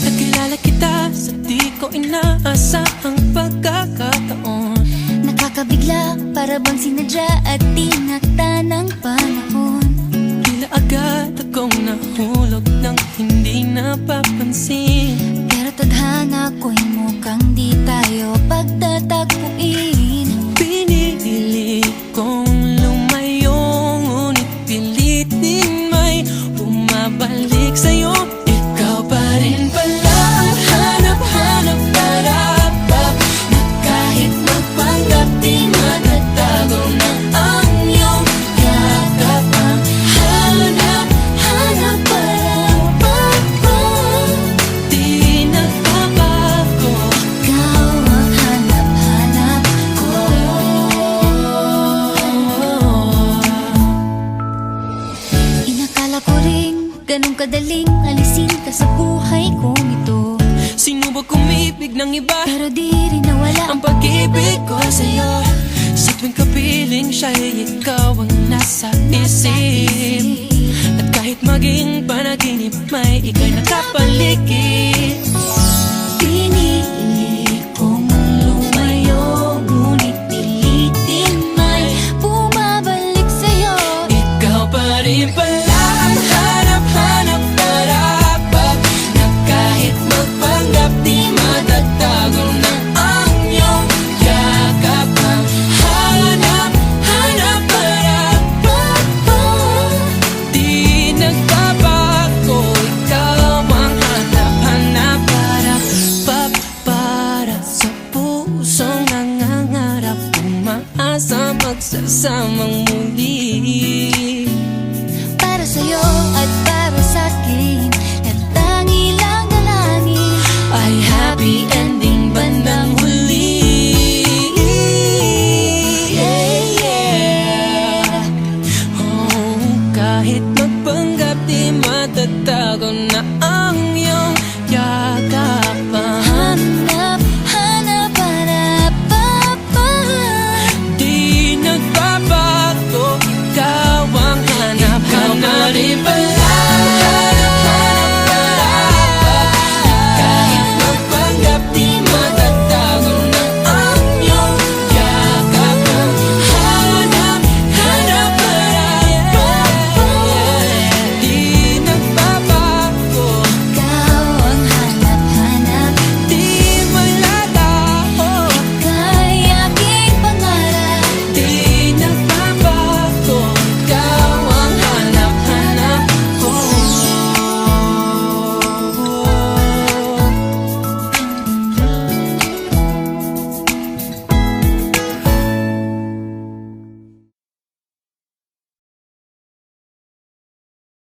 Nakilala kita sa di ko inaasahang pagkakataon. Nakakabigla, para bang sinadya at tinakda ng panahon. Tila agad akong nahulog nang hindi napapansin. Pero tadhana ko'y mukhang di tayo pagtatagpuin. Pinili kong lumayo, ngunit pilitin may bumabalik sa'yo. Ikaw pa rin pala ang hanap-hanap para na kahit magpanggap di matatago na ang iyong yakap. Ang hanap-hanap para di nagbabago. Ikaw ang hanap-hanap ko. Inakala ko ring ganun kadaling alisin ka sa buhay kong ito. Sinubok umibig ng iba, Pero di rin nawala ang pag-ibig ko sa'yo. Sa tuwing kapiling siya'y ikaw ang nasa isip. At kahit maging panaginip, may ika'y nakapaligid. Pinili kong lumayo, ngunit pilitin may bumabalik sa'yo. Ikaw pa rin pala ang hanap-hanap para na kahit magpanggap di matatago na ang iyong yakap. Ang hanap-hanap para di nagbabago. Ikaw ang hanap-hanap para sa pusong nangangarap, umaasa magsasamang muli.